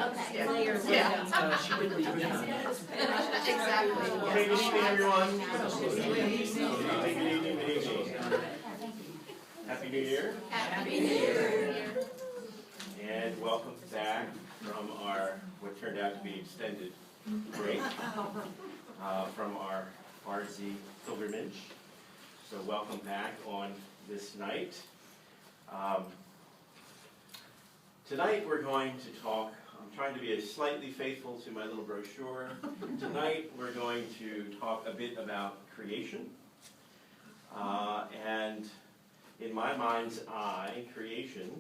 Yeah. She did leave it. Exactly. Okay, good evening, everyone. Good evening. Happy New Year. Happy New Year. And welcome back from our, what turned out to be extended break, from our Bardsey pilgrimage. So welcome back on this night. Tonight we're going to talk, I'm trying to be slightly faithful to my little brochure. Tonight we're going to talk a bit about creation. And in my mind's eye, creation,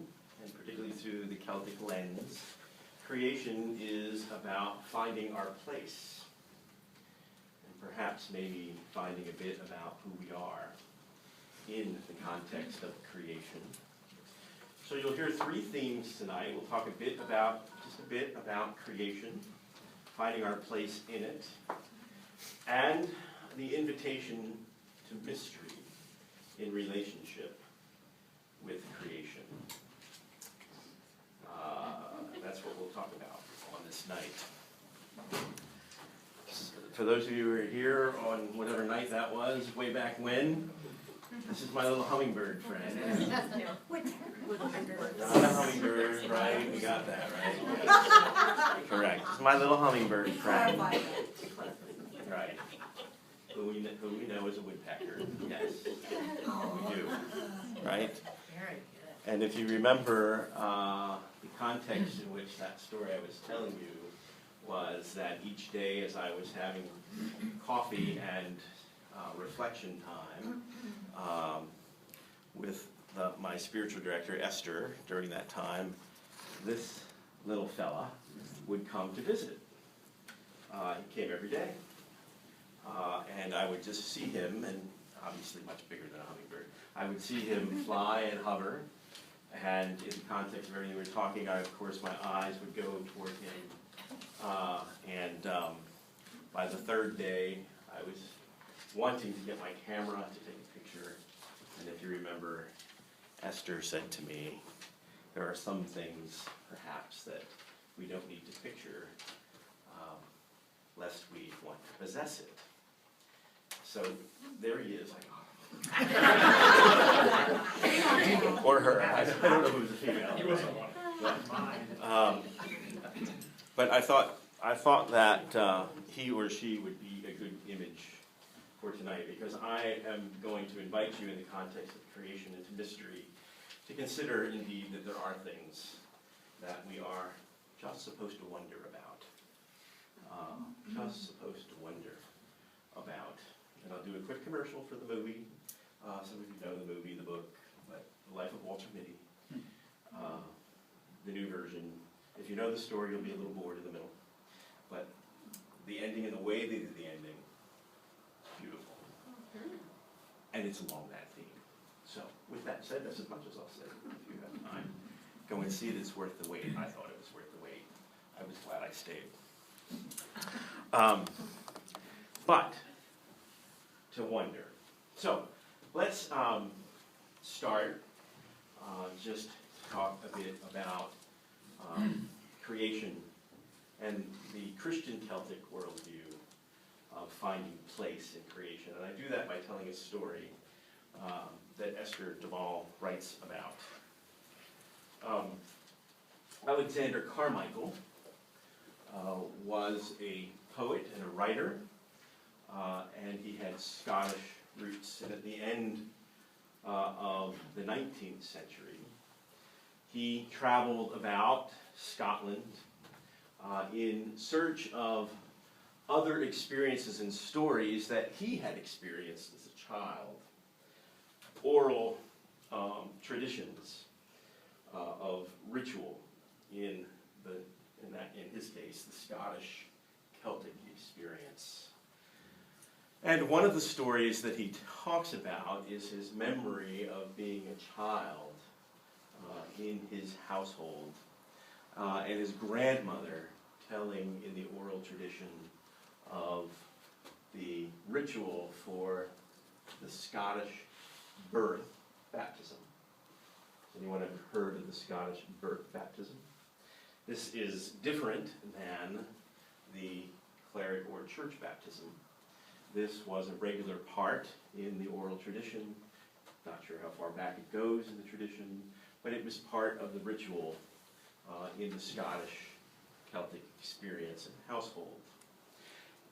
and particularly through the Celtic lens, creation is about finding our place. And perhaps maybe finding a bit about who we are in the context of creation. So you'll hear three themes tonight. We'll talk just a bit about creation, finding our place in it, and the invitation to mystery in relationship with creation. That's what we'll talk about on this night. For those of you who are here on whatever night that was, way back when, this is my little hummingbird friend. Not a hummingbird, right? We got that, right? Correct. This is my little hummingbird friend. Right. Who we know is a woodpecker. Yes. We do. Right? And if you remember, the context in which that story I was telling you was that each day as I was having coffee and reflection time with my spiritual director, Esther, during that time, this little fella would come to visit. He came every day. And I would just see him, and obviously much bigger than a hummingbird, I would see him fly and hover, and in the context of everything we were talking, of course, my eyes would go toward him. By the third day, I was wanting to get my camera to take a picture, and if you remember, Esther said to me, there are some things, perhaps, that we don't need to picture, lest we want to possess it. So there he is. Or her. I don't know if it was a female. He wasn't one. But I thought that he or she would be a good image for tonight, because I am going to invite you in the context of creation into mystery to consider indeed that there are things that we are just supposed to wonder about. Just supposed to wonder about. And I'll do a quick commercial for the movie. Some of you know the movie, the book, but The Life of Walter Mitty. The new version. If you know the story, you'll be a little bored in the middle. But the ending and the way they did the ending, beautiful. And it's along that theme. So, with that said, that's as much as I'll say. If you have time, go and see it. It's worth the wait. I thought it was worth the wait. I was glad I stayed. But, to wonder. So, let's start just to talk a bit about creation and the Christian Celtic worldview of finding place in creation. And I do that by telling a story that Esther Duvall writes about. Alexander Carmichael was a poet and a writer, and he had Scottish roots. And at the end of the 19th century, he traveled about Scotland in search of other experiences and stories that he had experienced as a child. Oral traditions of ritual in his case, the Scottish Celtic experience. And one of the stories that he talks about is his memory of being a child in his household, and his grandmother telling in the oral tradition of the ritual for the Scottish birth baptism. Has anyone ever heard of the Scottish birth baptism? This is different than the cleric or church baptism. This was a regular part in the oral tradition. Not sure how far back it goes in the tradition, but it was part of the ritual in the Scottish Celtic experience and household.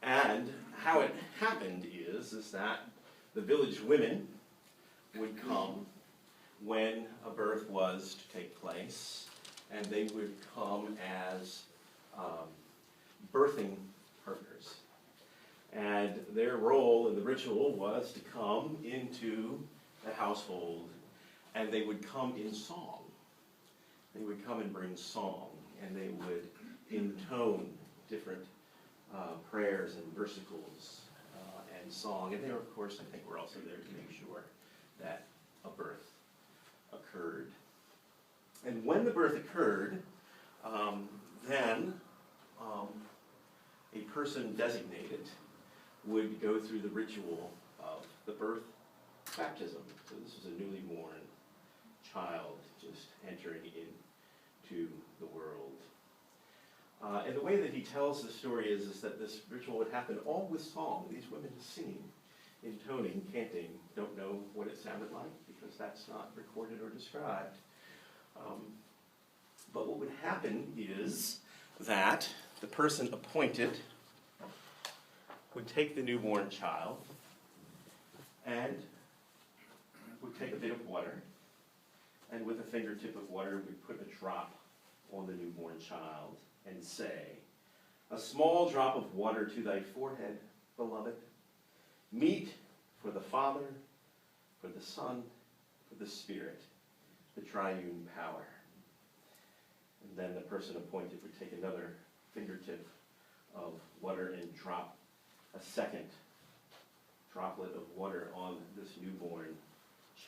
And how it happened is that the village women would come when a birth was to take place, and they would come as birthing partners. And their role in the ritual was to come into the household, and they would come in song. They would come and bring song, and they would intone different prayers and versicles and song. And they were, of course, I think were also there to make sure that a birth occurred. And when the birth occurred, then a person designated would go through the ritual of the birth baptism. So this was a newly born child just entering into the world. And the way that he tells the story is that this ritual would happen all with song. These women singing, intoning, canting. Don't know what it sounded like because that's not recorded or described. But what would happen is that the person appointed would take the newborn child and would take a bit of water, and with a fingertip of water would put a drop on the newborn child and say, "A small drop of water to thy forehead, beloved, meet for the Father, for the Son, for the Spirit, the triune power." And then the person appointed would take another fingertip of water and drop a second droplet of water on this newborn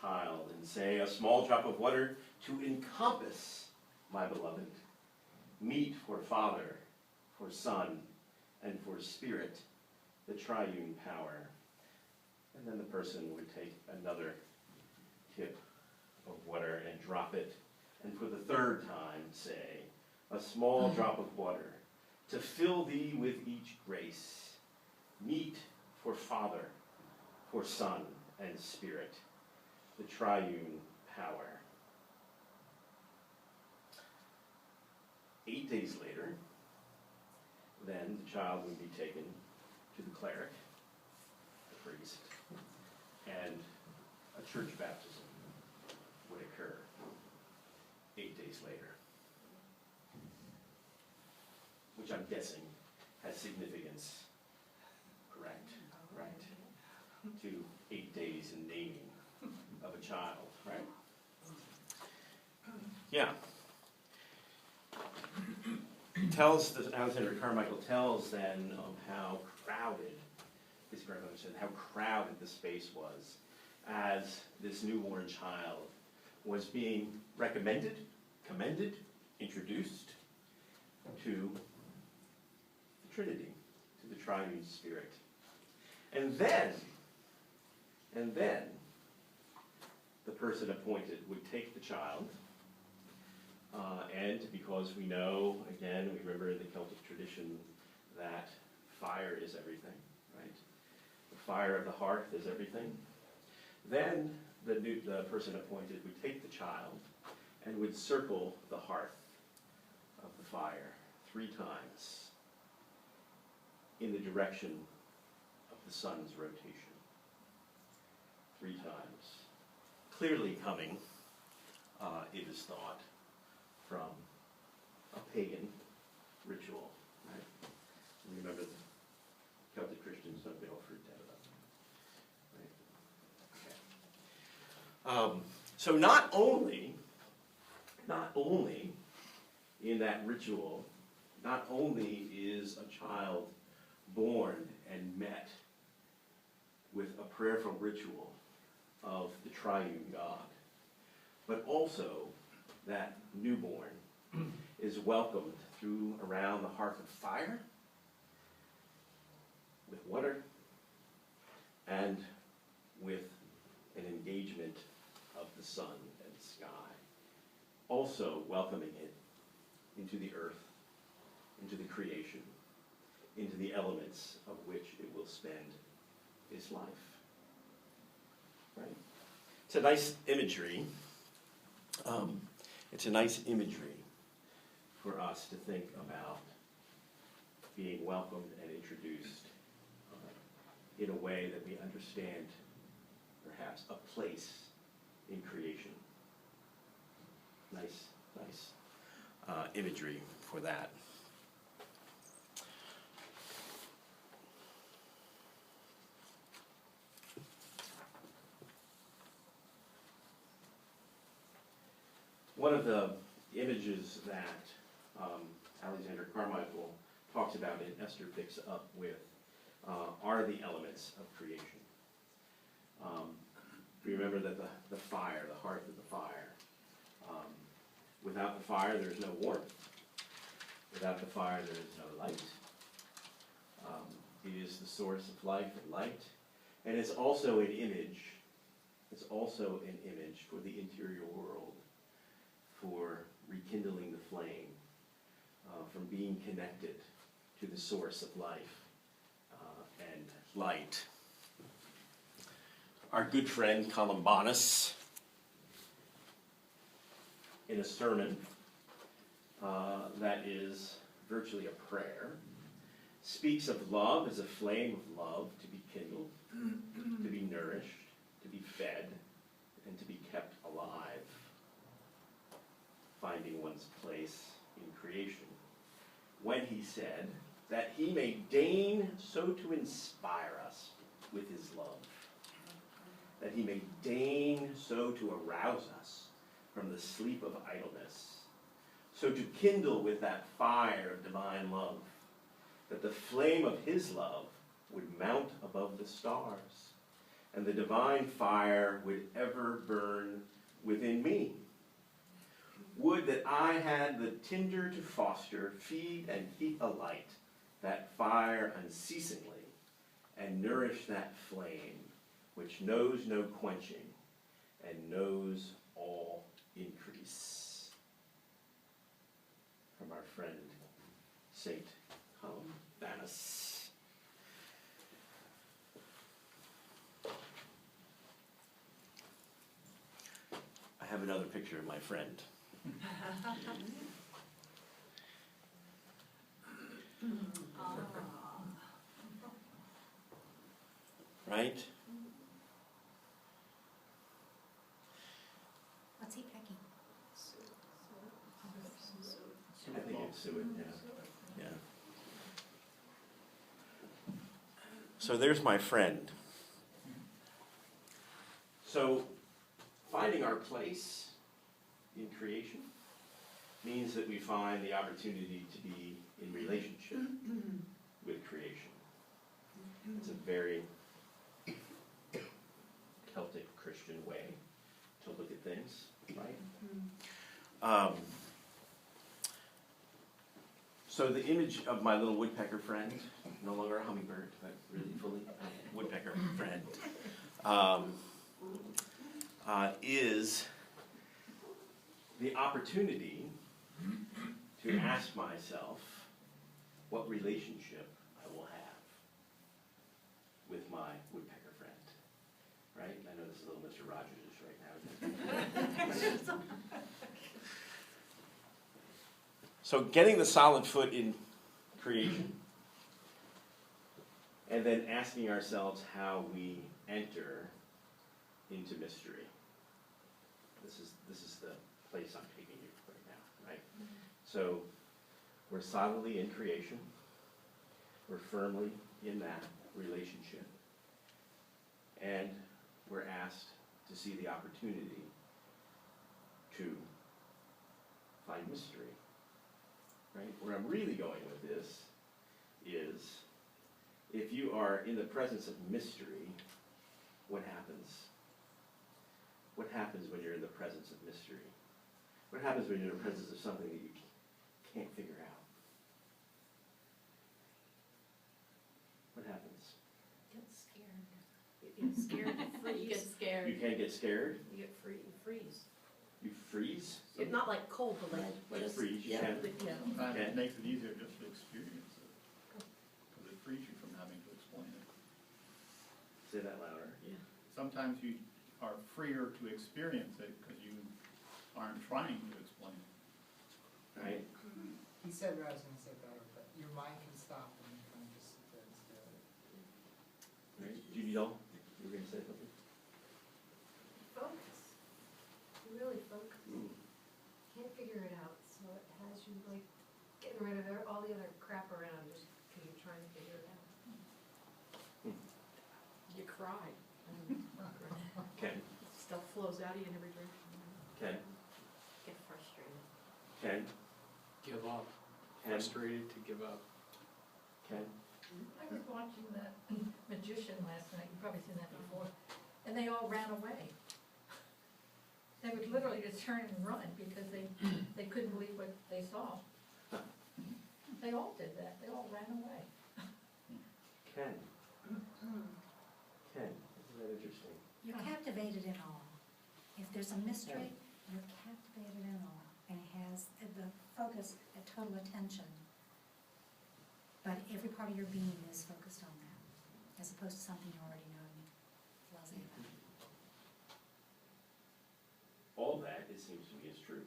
child and say, "A small drop of water to encompass my beloved, meet for Father, for Son, and for Spirit, the triune power." And then the person would take another tip of water and drop it, and for the third time say, "A small drop of water to fill thee with each grace, meet for Father, for Son, and Spirit, the triune power." 8 days later, then the child would be taken to the cleric, the priest, and a church baptism would occur 8 days later, which I'm guessing has significance, correct? Right. To 8 days in naming of a child, right? Yeah. Tells, Alexander Carmichael tells then of how crowded, his grandmother said, how crowded the space was as this newborn child was being recommended, commended, introduced to the Trinity, to the Triune Spirit. And then the person appointed would take the child, and because we know, again, we remember in the Celtic tradition that fire is everything, right? The fire of the hearth is everything. Then the person appointed would take the child and would circle the hearth of the fire 3 times in the direction of the sun's rotation. 3 times. Clearly coming, it is thought, from a pagan ritual. Right? Remember, the Celtic Christians don't get all freaked out about them. Right? Okay. So not only in that ritual, not only is a child born and met with a prayerful ritual of the triune God, but also that newborn is welcomed around the hearth of fire, with water, and with an engagement of the sun and sky, also welcoming it into into the earth, into the creation, into the elements of which it will spend its life. Right? It's a nice imagery. It's a nice imagery for us to think about being welcomed and introduced in a way that we understand, perhaps, a place in creation. Nice imagery for that. One of the images that Alexander Carmichael talks about and Esther picks up with are the elements of creation. Remember that the fire, the hearth of the fire. Without the fire, there's no warmth. Without the fire, there is no light. It is the source of life and light. And it's also an image. It's also an image for the interior world, for rekindling the flame, from being connected to the source of life and light. Our good friend Columbanus, in a sermon that is virtually a prayer, speaks of love as a flame of love to be kindled, to be nourished, to be fed, and to be kept alive, finding one's place in creation. When he said that he may deign so to inspire us with his love, that he may deign so to arouse us from the sleep of idleness, so to kindle with that fire of divine love, that the flame of his love would mount above the stars, and the divine fire would ever burn within me. Would that I had the tinder to foster, feed, and keep alight that fire unceasingly, and nourish that flame which knows no quenching and knows all increase. From our friend, Saint Columbanus. I have another picture of my friend. Right? What's he picking? I think it's suet, yeah. So there's my friend. So finding our place in creation means that we find the opportunity to be in relationship with creation. It's a very Celtic Christian way to look at things, right? So the image of my little woodpecker friend, no longer a hummingbird, but really fully a woodpecker friend, is the opportunity to ask myself what relationship I will have with my woodpecker friend. Right? I know this is a little Mr. Rogers-ish right now. So getting the solid foot in creation, and then asking ourselves how we enter into mystery. This is the place I'm taking you right now, right? So we're solidly in creation. We're firmly in that relationship. And we're asked to see the opportunity to find mystery. Right? Where I'm really going with this is, if you are in the presence of mystery, what happens? What happens when you're in the presence of mystery? What happens when you're in the presence of something that you can't figure out? What happens? Get scared. You get scared, you freeze. You get scared. You can't get scared? You get you freeze. You freeze? It's not like cold, but Like just, freeze, you yeah, can't. but, Ken? It makes it easier just to experience it, because it frees you from having to explain it. Say that louder. Sometimes you are freer to experience it because you aren't trying to explain it. Right? He said what I was gonna say better, but your mind can stop and you kind of just sit there and stare at it. Right. Judy Doll, you were gonna say something? Focus. You really focus. Mm. Can't figure it out, so it has you like getting rid of all the other crap around just because you're trying to figure it out. You cry. Ken? Stuff flows out of you in every direction. Ken? Get frustrated. Ken? Give up. Ken? Frustrated to give up. Ken? I was watching the Magician last night, you've probably seen that before, and they all ran away. They would literally just turn and run because they couldn't believe what they saw. They all did that, they all ran away. Ken? Ken, isn't that interesting? You're captivated in awe. If there's a mystery, you're captivated in awe, and it has the focus, a total attention. But every part of your being is focused on that, as opposed to something you already know and fuzzy about. All that, it seems to me, is true.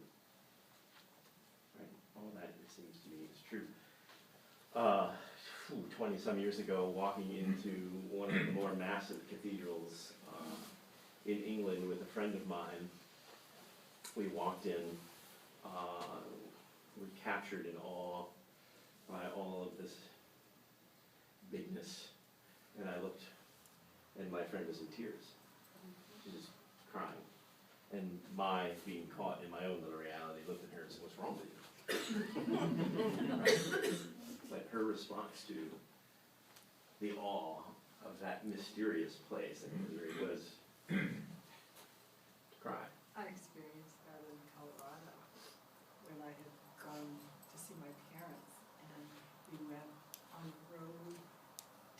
Right? All that, it seems to me, is true. 20-some years ago, walking into one of the more massive cathedrals in England with a friend of mine, we walked in, were captured in awe by all of this bigness, and I looked, and my friend was in tears. She was crying. And my being caught in my own little reality, looked at her and said, "What's wrong with you?" But her response to the awe of that mysterious place, and it was to cry. I experienced that in Colorado when I had gone to see my parents, and we went on the road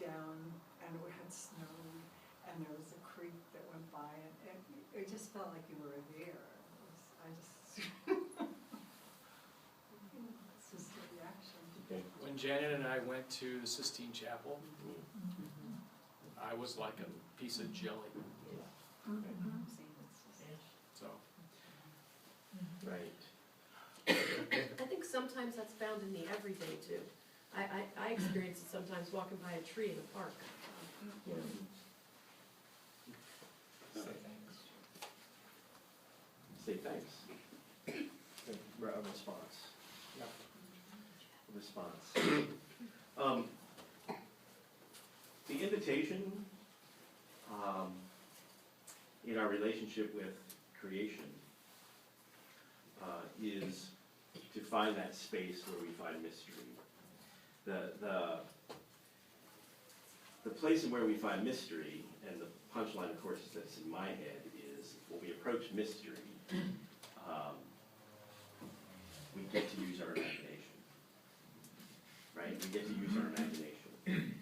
down, and it had snowed, and there was a creek that went by, and it just felt like you were there. It's just a reaction. Okay. When Janet and I went to Sistine Chapel, I was like a piece of jelly, so. Right. I think sometimes that's found in the everyday too. I experience it sometimes walking by a tree in a park. You know. Say thanks. Say thanks. A response. A response. The invitation in our relationship with creation is to find that space where we find mystery. The place where we find mystery, and the punchline, of course, that's in my head, is when we approach mystery, we get to use our imagination. Right? We get to use our imagination.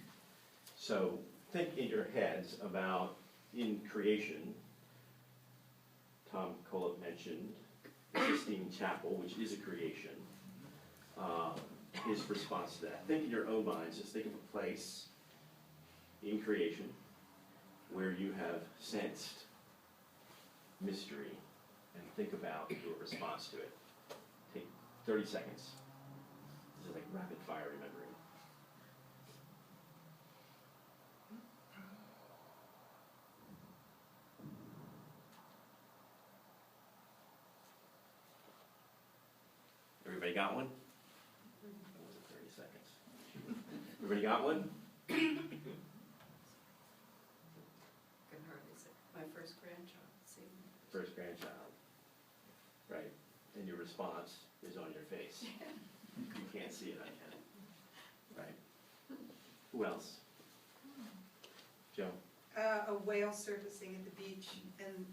So think in your heads about, in creation, Tom Kolop mentioned the Sistine Chapel, which is a creation, his response to that. Think in your own minds, just think of a place in creation where you have sensed mystery, and think about your response to it. Take 30 seconds. This is like rapid fire remembering. Everybody got one? That wasn't 30 seconds. Everybody got one? Can hardly say, my first grandchild, see. First grandchild. Right. And your response is on your face. You can't see it, I can. Right. Who else? Joe? A whale surfacing at the beach, and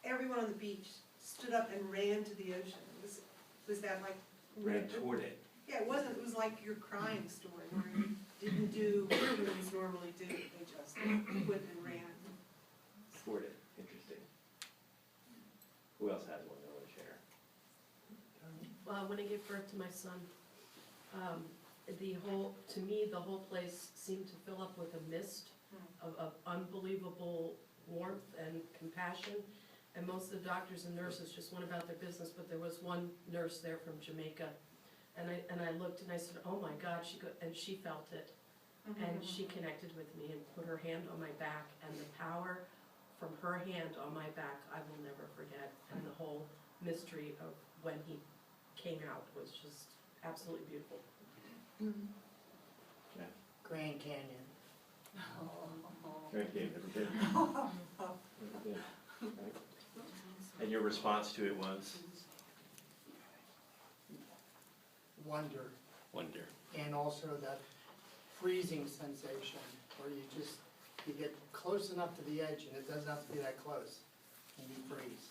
everyone on the beach stood up and ran to the ocean. Was that like? Ran toward it. Yeah, it wasn't, it was like your crying story, where you didn't do what humans normally do, they just quit and ran. Toward it. Interesting. Who else has one they want to share? When I gave birth to my son, To me, the whole place seemed to fill up with a mist of unbelievable warmth and compassion. And most of the doctors and nurses just went about their business, but there was one nurse there from Jamaica. And I looked and I said, oh my God, and she felt it. And she connected with me and put her hand on my back, and the power from her hand on my back, I will never forget. And the whole mystery of when he came out was just absolutely beautiful. Grand Canyon. Great game, never been. Never been. Right. And your response to it was? Wonder, Wonder. and also that freezing sensation where you get close enough to the edge and it doesn't have to be that close and you freeze.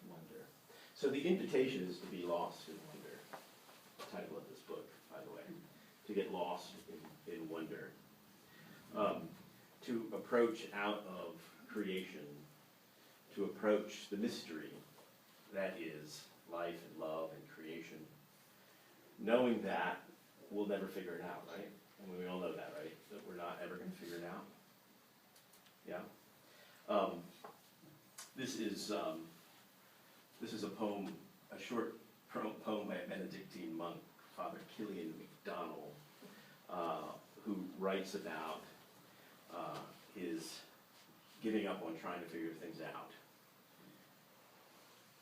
Wonder. So the invitation is to be lost in wonder. The title of this book, by the way. To get lost in wonder. To approach out of creation, to approach the mystery that is life and love and creation, knowing that we'll never figure it out, right? I mean, we all know that, right? That we're not ever going to figure it out. Yeah. This is a poem, a short poem by a Benedictine monk, Father Killian MacDonald, who writes about his giving up on trying to figure things out.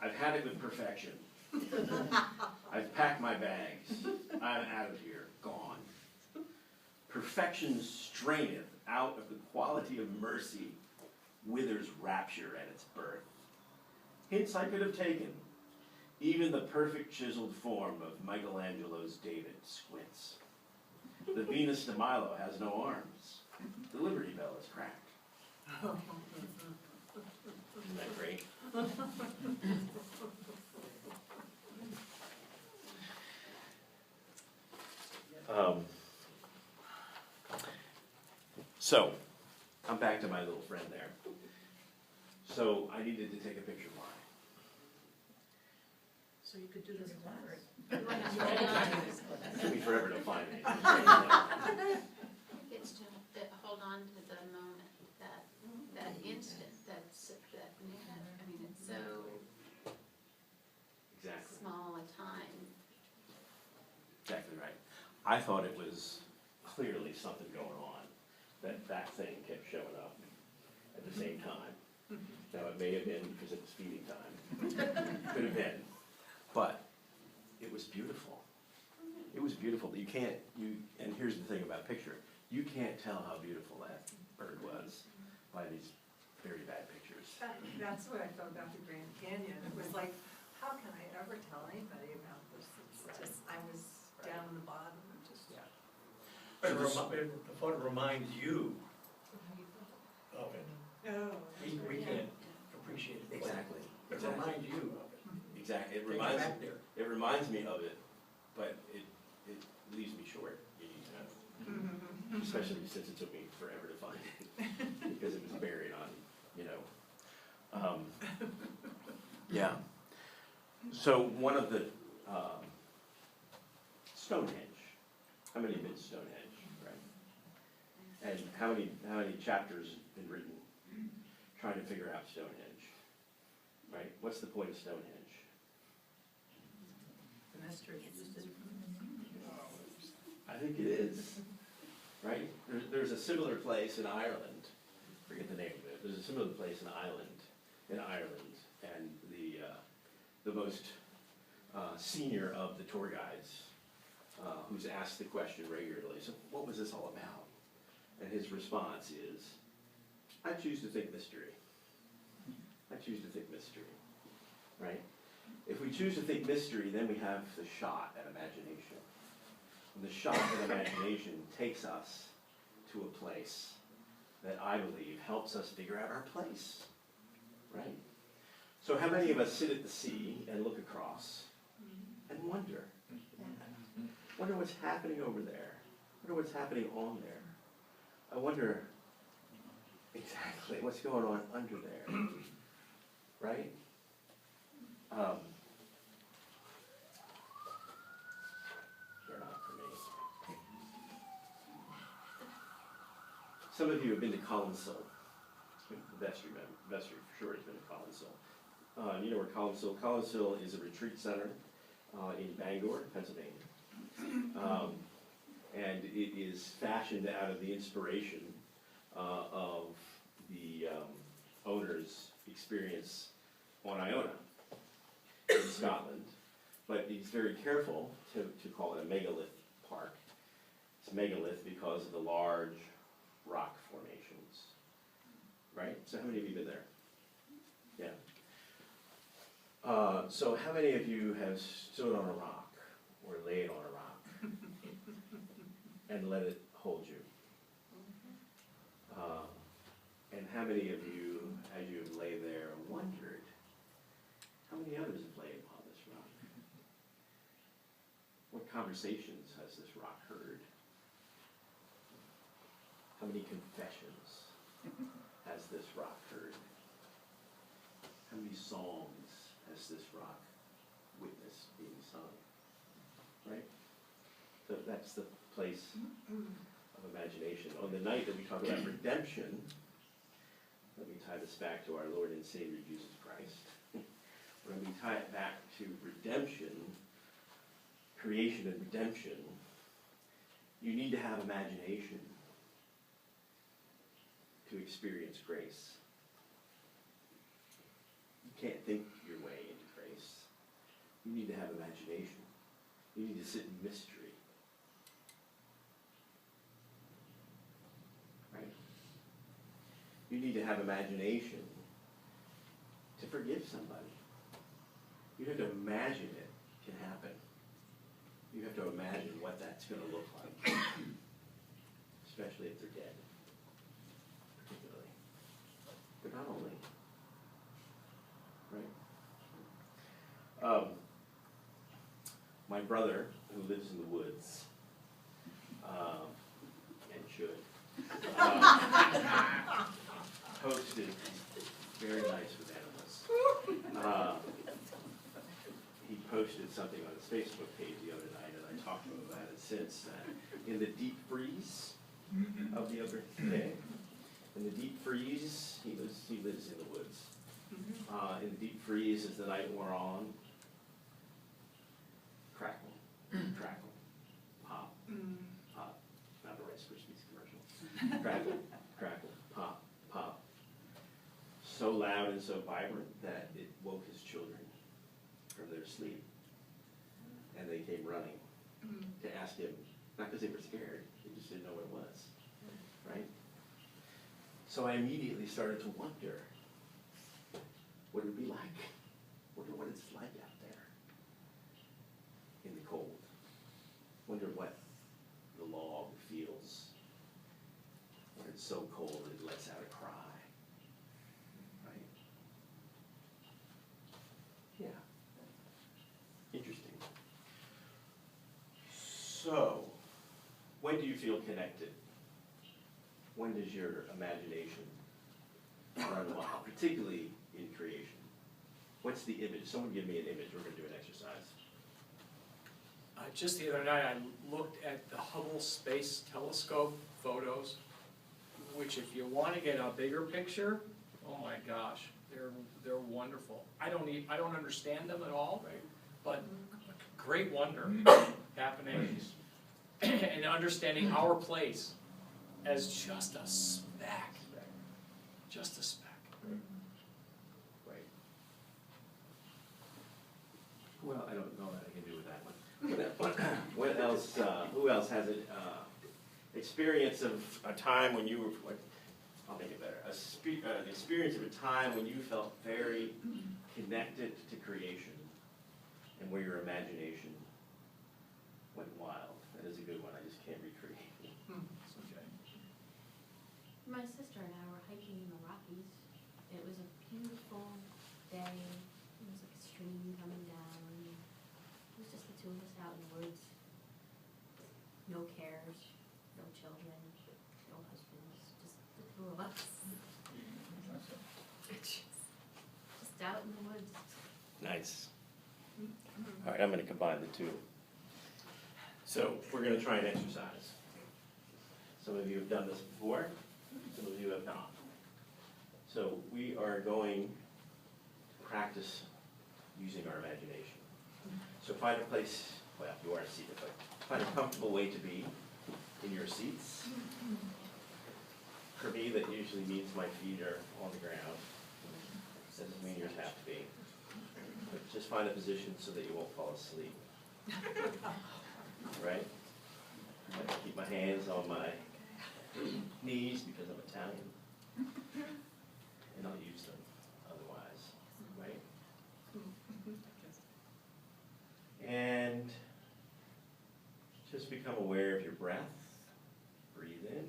I've had it with perfection. I've packed my bags. I'm out of here, gone. Perfection straineth out of the quality of mercy, withers rapture at its birth. Hints I could have taken. Even the perfect chiseled form of Michelangelo's David squints. The Venus de Milo has no arms. The Liberty Bell is cracked. Isn't that great? So, I'm back to my little friend there. So, I needed to take a picture of mine. So you could do this class. It took me forever to find it. It's to hold on to the moment, that instant, that minute. I mean, it's so Exactly. small a time. Exactly right. I thought it was clearly something going on, that thing kept showing up at the same time. Now, it may have been because it was feeding time. Could have been. But it was beautiful. It was beautiful. And here's the thing about picture. You can't tell how beautiful that bird was by these very bad pictures. That's what I felt about the Grand Canyon. It was like, how can I ever tell anybody about this? It's just, I was down in the bottom and just. Yeah. But the photo reminds you of it. Oh. We can't appreciate it. Exactly. It reminds you of it. Exactly. Take it back there. It reminds me of it, but it leaves me short. Especially since it took me forever to find it because it was buried on, yeah. So one of the Stonehenge. How many have been to Stonehenge, right? And how many chapters have been written trying to figure out Stonehenge, right? What's the point of Stonehenge? The mystery. I think it is, right? There's a similar place in Ireland, forget the name of it, there's a similar place in Ireland, and the most senior of the tour guides, who's asked the question regularly, so what was this all about? And his response is, I choose to think mystery. I choose to think mystery, right? If we choose to think mystery, then we have the shot at imagination. And the shot at imagination takes us to a place that I believe helps us figure out our place, right? So how many of us sit at the sea and look across and wonder what's happening over there? Wonder what's happening on there? I wonder exactly what's going on under there, right? Some of you have been to Collinsville. The best for sure has been to Collinsville. You know where Collinsville is a retreat center in Bangor, Pennsylvania. And it is fashioned out of the inspiration of the owner's experience on Iona in Scotland. But he's very careful to call it a megalith park. It's megalith because of the large rock formations, right? So how many of you been there? Yeah. So how many of you have stood on a rock or laid on a rock and let it hold you? And how many of you, as you lay there, wondered, how many others have laid upon this rock? What conversations has this rock heard? How many confessions has this rock heard? How many songs has this rock witnessed being sung? Right? So that's the place of imagination. On the night that we talk about redemption, let me tie this back to our Lord and Savior Jesus Christ. When we tie it back to redemption, creation and redemption, you need to have imagination to experience grace. You can't think your way into grace. You need to have imagination. You need to sit in mystery. Right? You need to have imagination to forgive somebody. You have to imagine it can happen. You have to imagine what that's going to look like, especially if they're dead, particularly. But not only, right? My brother, who lives in the woods, and should, posted, very nice with animals. He posted something on his Facebook page the other night, and I talked to him about it since. In the deep freeze of the other day, in the deep freeze, he lives in the woods. In the deep freeze, as the night wore on, crackle, crackle, pop, pop. Not the Rice Krispies commercial. Crackle, crackle, pop, pop. So loud and so vibrant that it woke his children from their sleep. And they came running to ask him, not because they were scared, they just didn't know what it was, right? So I immediately started to wonder what it would be like. Wonder what it's like out there in the cold. Wonder what the log feels when it's so cold it lets out a cry, right? Yeah. Interesting. So, when do you feel connected? When does your imagination run wild, particularly in creation? What's the image? Someone give me an image. We're going to do an exercise. Just the other night, I looked at the Hubble Space Telescope photos, which if you want to get a bigger picture, oh my gosh, they're wonderful. I don't understand them at all, but great wonder happening, and understanding our place as just a speck, just a speck. Right. Well, I don't know what I can do with that one. What else? Who else has an experience of a time when you were? I'll make it better. An experience of a time when you felt very connected to creation, and where your imagination went wild. That is a good one. I just can't recreate it. It's okay. My sister and I were hiking in the Rockies. It was a beautiful day. It was like a stream coming down. It was just the two of us out in the woods. No cares, no children, no husbands, just the two of us. Just out in the woods. Nice. All right, I'm going to combine the two. So we're going to try an exercise. Some of you have done this before. Some of you have not. So we are going to practice using our imagination. So find a place, well, you aren't seated, but find a comfortable way to be in your seats. For me, that usually means my feet are on the ground. Doesn't mean yours have to be. But just find a position so that you won't fall asleep. Right? I keep my hands on my knees because I'm Italian. And I'll use them otherwise, right? And just become aware of your breath. Breathe in.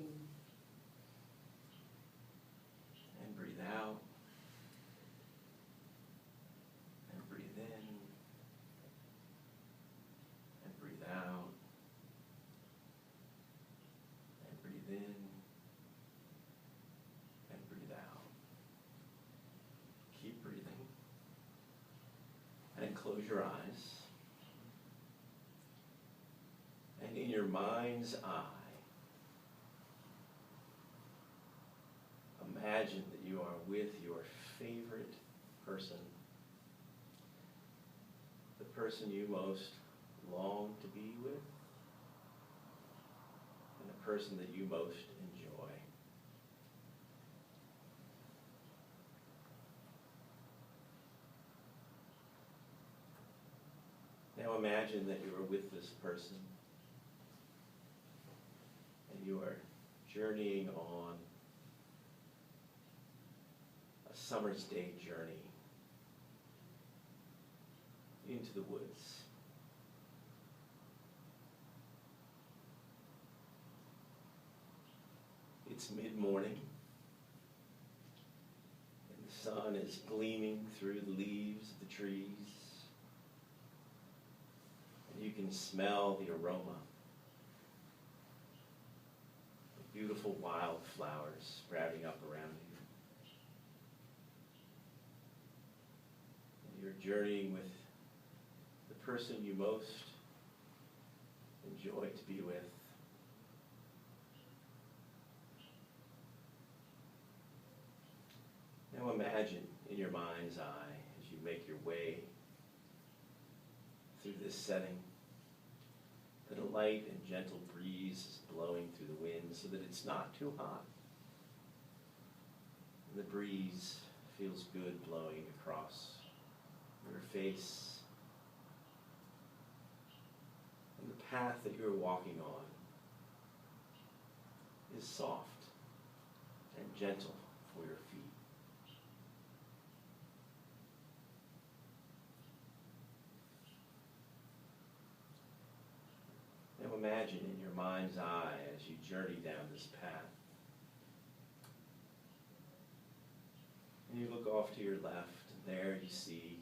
And breathe out. And breathe in. And breathe out. And breathe in. And breathe out. Keep breathing. And close your eyes. And in your mind's eye, imagine that you are with your favorite person, the person you most long to be with, and the person that you most enjoy. Now imagine that you are with this person and you are journeying on a summer's day journey into the woods. It's mid-morning and the sun is gleaming through the leaves of the trees. You can smell the aroma of beautiful wild flowers sprouting up around you. And you're journeying with the person you most enjoy to be with. Now imagine in your mind's eye as you make your way through this setting that a light and gentle breeze is blowing through the wind so that it's not too hot. And the breeze feels good blowing across your face. And the path that you're walking on is soft and gentle for your feet. Now imagine in your mind's eye as you journey down this path. And you look off to your left, and there you see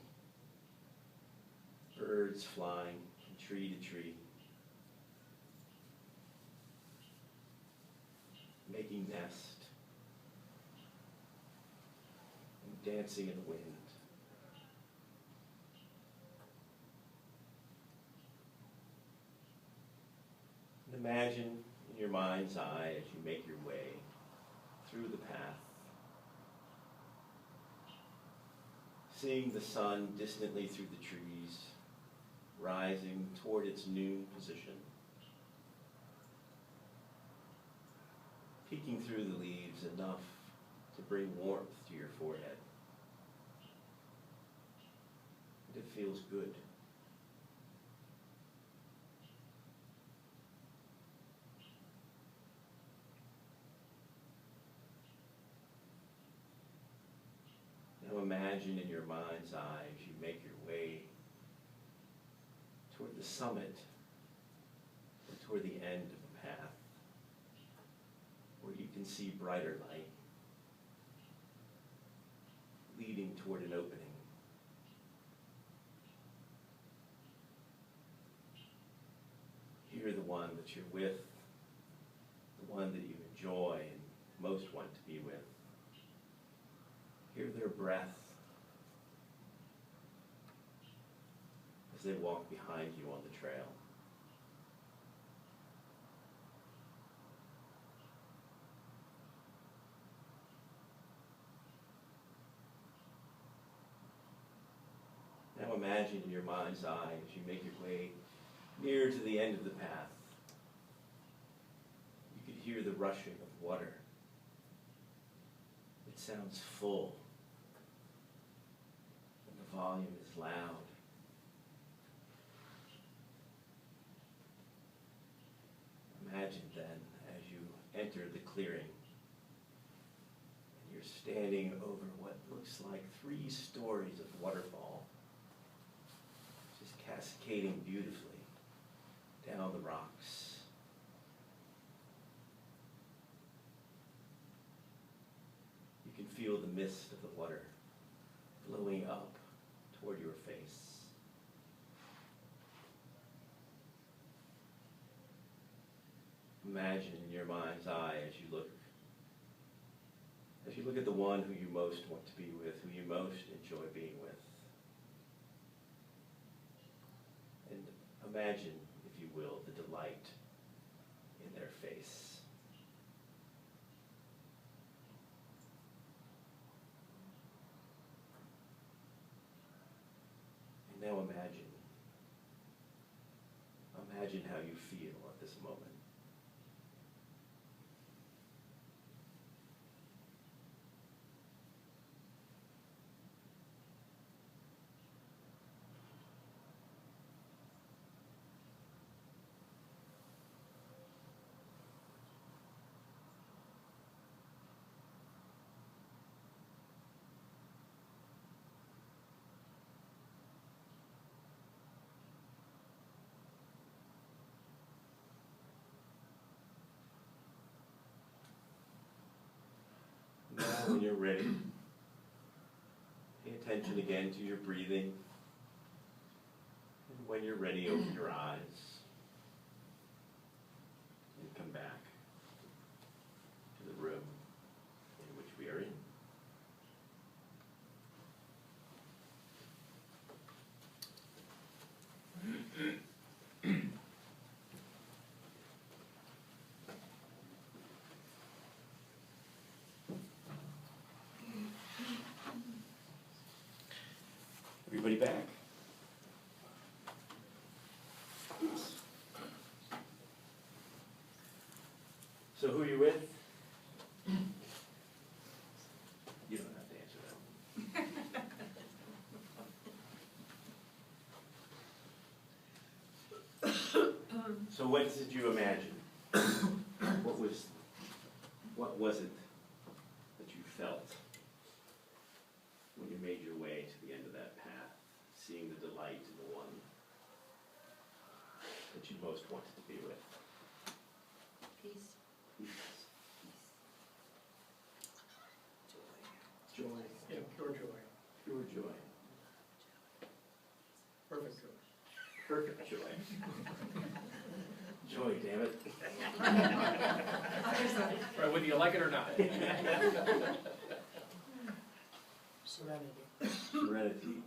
birds flying from tree to tree, making nest, and dancing in the wind. And imagine in your mind's eye as you make your way through the path, seeing the sun distantly through the trees, rising toward its noon position, peeking through the leaves enough to bring warmth to your forehead. And it feels good. Now imagine in your mind's eye as you make your way toward the summit and toward the end of the path, where you can see brighter light leading toward an opening. Hear the one that you're with, the one that you enjoy and most want to be with. Hear their breath as they walk behind you on the trail. imagine in your mind's eye as you make your way near to the end of the path. You could hear the rushing of water. It sounds full, and the volume is loud. Imagine then, as you enter the clearing, and you're standing over what looks like 3 stories of waterfall, just cascading beautifully down the rocks. You can feel the mist of the water blowing up toward your face. Imagine in your mind's eye as you look at the one who you most want to be with, who you most enjoy being with. And imagine, if you will, the delight in their face. And now imagine how you feel at this moment. Now, when you're ready, pay attention again to your breathing. And when you're ready, open your eyes and come back to the room in which we are in. Everybody back? So who are you with? You don't have to answer that. So what did you imagine? What was it that you felt when you made your way to the end of that path, seeing the delight in the one that you most wanted to be with? Peace. Peace. Joy. Joy. Yeah, pure joy, Pure joy. perfect joy. Perfect joy. Joy, damn it. Right, whether you like it or not. Serenity. Serenity.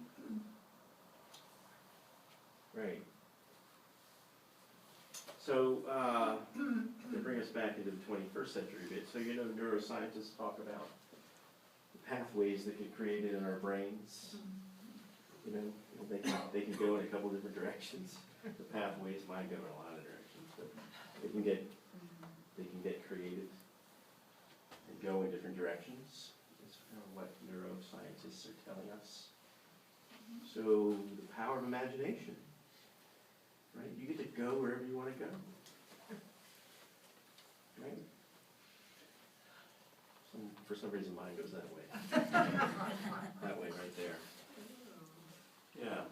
Right. So, to bring us back into the 21st century a bit, so you know neuroscientists talk about the pathways that get created in our brains. You know, they can go in a couple different directions. The pathways might go in a lot of directions, but they can get created and go in different directions. That's kind of what neuroscientists are telling us. So the power of imagination, right? You get to go wherever you want to go, right? For some reason, mine goes that way. That way, right there. Yeah.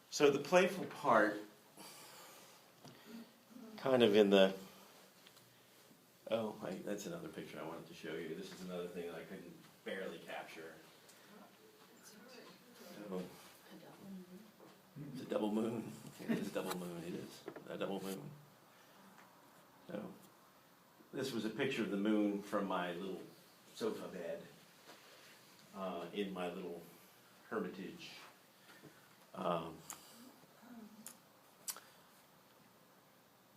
So the playful part, kind of in the, that's another picture I wanted to show you. This is another thing that I couldn't barely capture. So, it's a double moon. It is a double moon. It is a double moon. So, this was a picture of the moon from my little sofa bed in my little hermitage.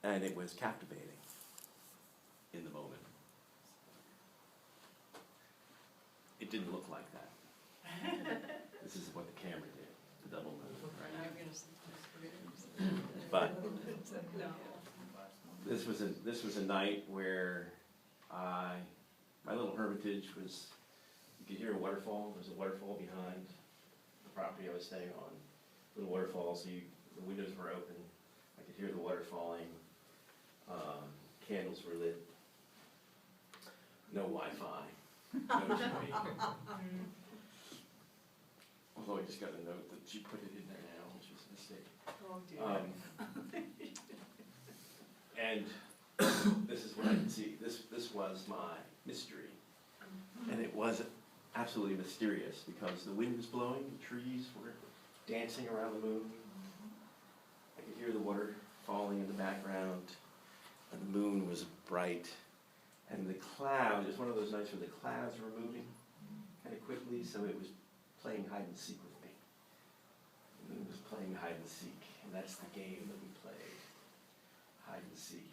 And it was captivating in the moment. It didn't look like that. This No. This was a night where my little hermitage was, you could hear a waterfall. There's a waterfall behind the property I was staying on. Little waterfall, so the windows were open. I could hear the water falling. Candles were lit. No Wi-Fi. No TV. Although I just got a note that she put it in there now, which was a mistake. Oh, dear. And this is what I can see. This was my mystery. And it was absolutely mysterious because the wind was blowing, the trees were dancing around the moon. I could hear the water falling in the background, and the moon was bright. And the cloud, it was one of those nights where the clouds were moving kind of quickly, so it was playing hide and seek with me. The moon was playing hide and seek, and that's the game that we played, hide and seek.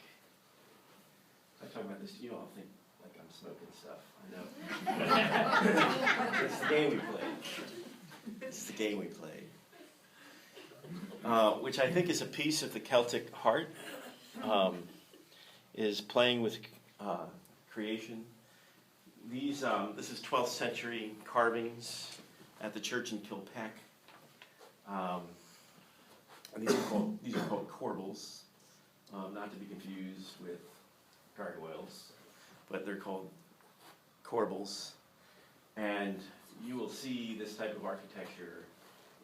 If I talk about this, you all think like I'm smoking stuff, I know. It's the game we played. It's the game we played. Which I think is a piece of the Celtic heart, is playing with creation. This is 12th century carvings at the church in Kilpeck. And these are called corbels, not to be confused with gargoyles, but they're called corbels. And you will see this type of architecture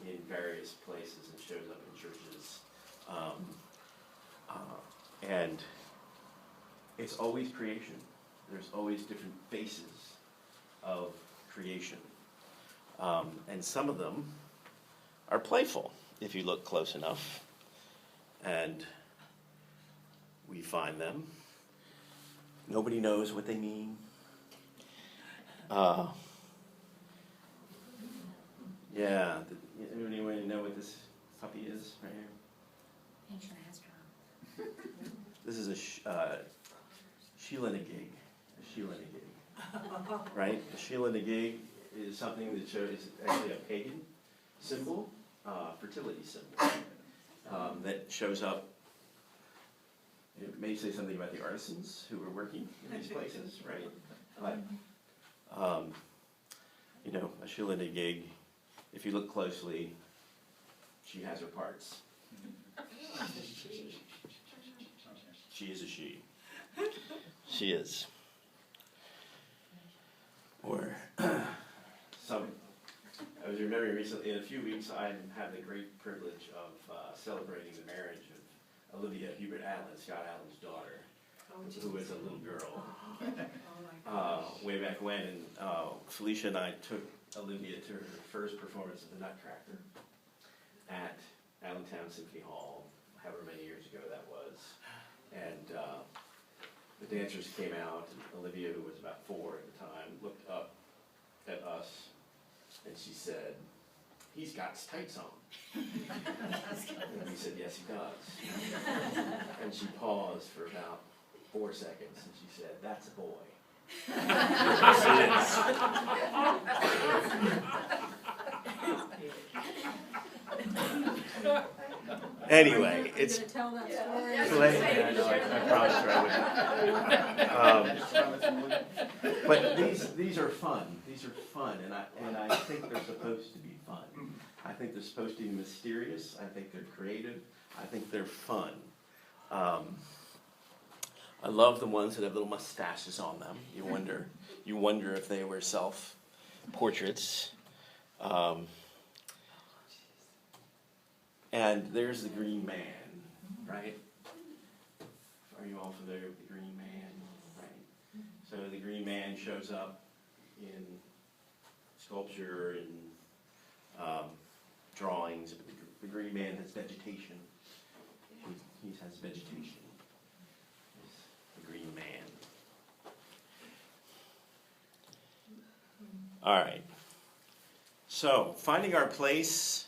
in various places. It shows up in churches. And it's always creation. There's always different faces of creation. And some of them are playful, if you look close enough. And we find them. Nobody knows what they mean. Yeah, anyone know what this puppy is right here? Ancient astronaut. This is a Sheila-na-gig. A Sheila-na-gig. Right? A Sheila-na-gig is something that shows, is actually a pagan symbol, fertility symbol, that shows up. It may say something about the artisans who were working in these places, right? But, you know, a Sheila-na-gig, if you look closely, she has her parts. She is a she. She is. Or some. I was remembering recently, in a few weeks, I had the great privilege of celebrating the marriage of Olivia Hubert Allen, Scott Allen's daughter, who was a little girl. Way back when, and Felicia and I took Olivia to her first performance of the Nutcracker at Allentown Symphony Hall, however many years ago that was. And the dancers came out, and Olivia, who was about 4 at the time, looked up at us, and she said, "He's got his tights on." And we said, "Yes, he does." And she paused for about 4 seconds, and she said, "That's a boy." Yes, it is. Anyway, it's. Are you gonna tell that story? Yeah, no, I promised her I would. But these are fun. These are fun, and I think they're supposed to be fun. I think they're supposed to be mysterious. I think they're creative. I think they're fun. I love the ones that have little mustaches on them. You wonder if they were self-portraits. And there's the Green Man, right? Are you all familiar with the Green Man? Right. So the Green Man shows up in sculpture and drawings. The Green Man has vegetation. He has vegetation. The Green Man. All right. So, finding our place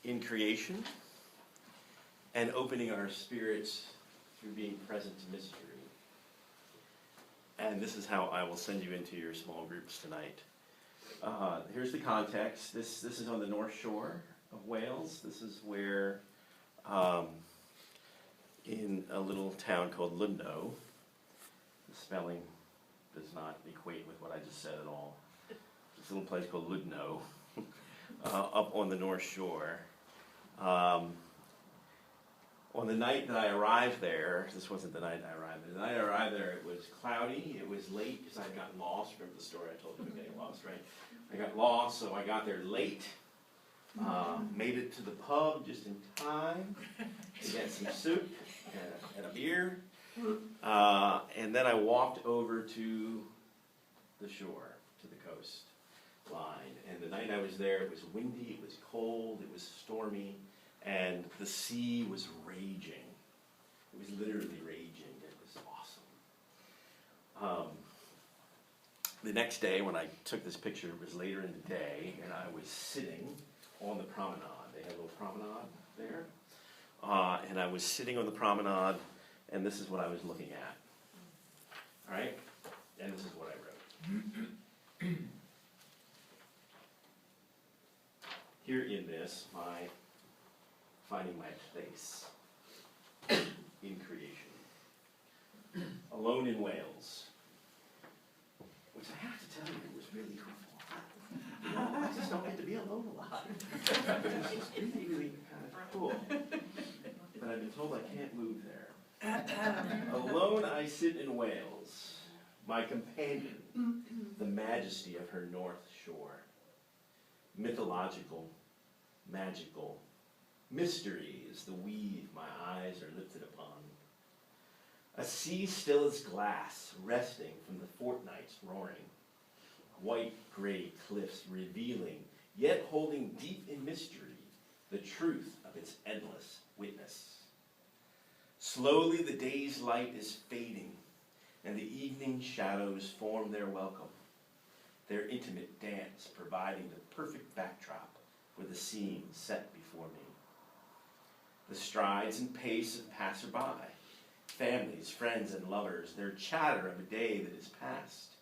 in creation and opening our spirits through being present to mystery. And this is how I will send you into your small groups tonight. Here's the context. This is on the North Shore of Wales. This is where in a little town called Ludno. The spelling does not equate with what I just said at all. This little place called Ludno, up on the North Shore. On the night that I arrived there, this wasn't the night I arrived there, the night I arrived there it was cloudy, it was late because I had gotten lost. Remember the story I told you about getting lost, right? I got lost, so I got there late, made it to the pub just in time to get some soup and a beer, and then I walked over to the shore, to the coast line. And the night I was there, it was windy, it was cold, it was stormy, and the sea was raging. It was literally raging. It was awesome. The next day, when I took this picture, it was later in the day, and I was sitting on the promenade. They had a little promenade there. And I was sitting on the promenade, and this is what I was looking at. All right? And this is what I wrote. Here in this, my finding my place in creation. Alone in Wales. Which I have to tell you was really cool. You know, I just don't get to be alone a lot. It's just really, really kind of cool. But I've been told I can't move there. Alone I sit in Wales, my companion, the majesty of her north shore. Mythological, magical, mystery is the weave my eyes are lifted upon. A sea still as glass, resting from the fortnight's roaring. White-gray cliffs revealing, yet holding deep in mystery, the truth of its endless witness. Slowly the day's light is fading, and the evening shadows form their welcome. Their intimate dance providing the perfect backdrop for the scene set before me. The strides and pace of passerby, families, friends, and lovers, their chatter of a day that is past,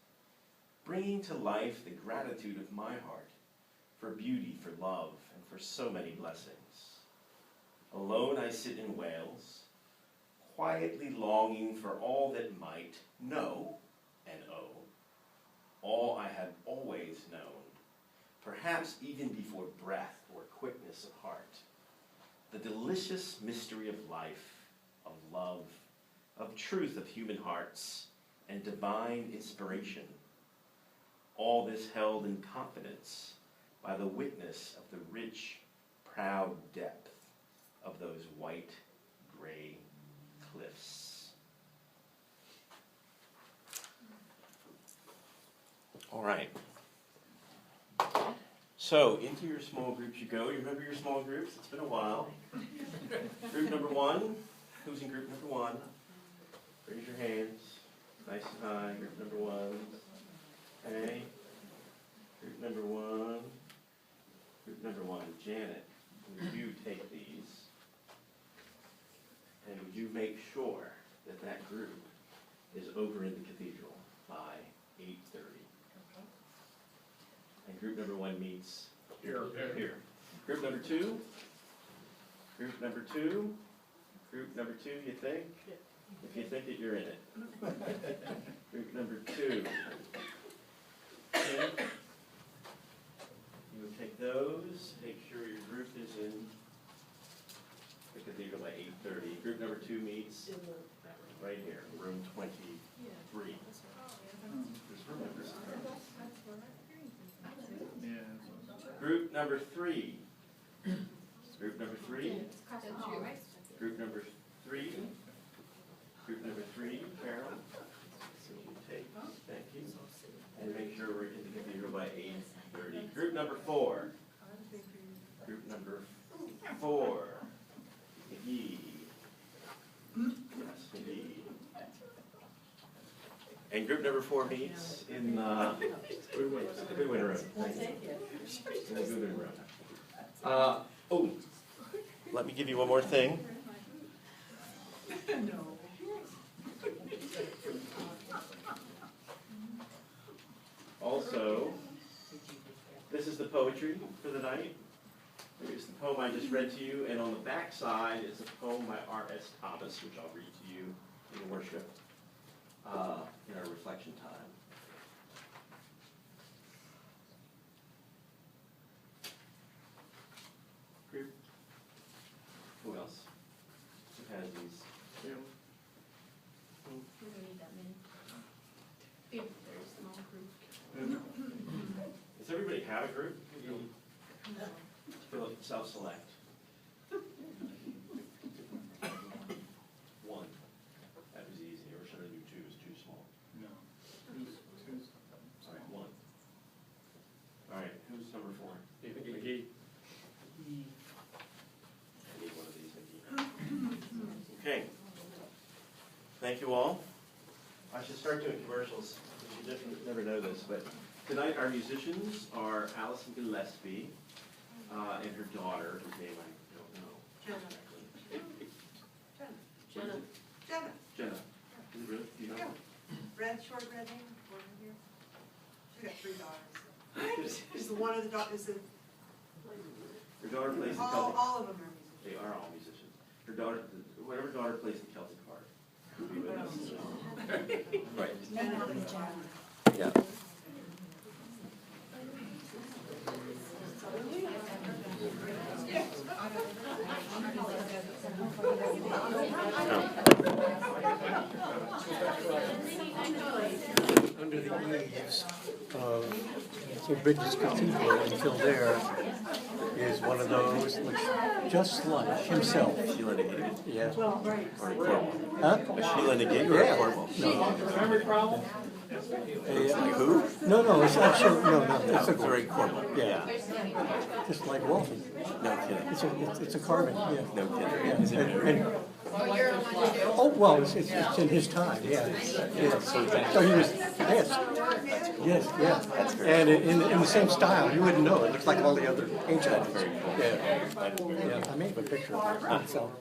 bringing to life the gratitude of my heart for beauty, for love, and for so many blessings. Alone I sit in Wales, quietly longing for all that might know and owe, all I have always known, perhaps even before breath or quickness of heart, the delicious mystery of life, of love, of truth of human hearts, and divine inspiration. All this held in confidence by the witness of the rich, proud depth of those white, gray cliffs. All right. So, into your small groups you go. You remember your small groups? It's been a while. Group number one. Who's in group number one? Raise your hands. Nice and high. Group number one. Okay. Group number one. Group number one. Janet, would you take these? And would you make sure that that group is over in the cathedral by 8:30? And group number one meets here. Group number two. Group number two. Group number two, you think? If you think it, you're in it. Group number two. Okay. You would take those, make sure your group is in the cathedral by 8:30. Group number two meets right here, room 23. Group number three. Group number three. Group number three. Group number three, Carol. So you take, thank you. And make sure we're in the cathedral by 8:30. Group number four. Group number four. McGee. Yes, McGee. And group number four meets in the Goodwin room. In the Goodwin room. Oh, let me give you one more thing. Also, this is the poetry for the night. Here's the poem I just read to you, and on the back side is a poem by R.S. Thomas, which I'll read to you in worship, in our reflection time. Group. Who else? Who has these? We don't need that many. If there's a small group. Does everybody have a group? Fill it, self-select. One. That was easy, or should I do two? It's too small. No. Two's- All right, one. All right, who's number 4? McGee. I need one of these, Nikki. Okay. Thank you all. I should start doing commercials. You just never know this, but tonight our musicians are Allison Gillespie and her daughter, whose name I don't know. Jenna. Jenna. Jenna, Jenna. Is it really? Do you know? red, short red hair, short hair. She's got 3 daughters. Is the one of the daughters, is it, Her daughter plays the Celtic. all of them are musicians. They are all musicians. Her daughter, whatever daughter plays the Celtic harp. will be with us. Right. May not be John. Yeah. Under the eaves of St. Bridget's Cathedral until there is one of those, looks just like himself. Sheila Negate. Yeah. Or Cornwall. Huh? A Sheila Negate or a Yeah. Cornwall? Who? No, it's actually, no, it's a, Very Cornwall. yeah, just like Walton. No kidding. It's a carving, yeah. No kidding. Yeah, Is it married? oh, well, it's in his time, yeah. Yeah. So he was, yes, and in the same style, you wouldn't know, it looks like all the other ancient ones. Very cool. Yeah, I may have a picture of it, so.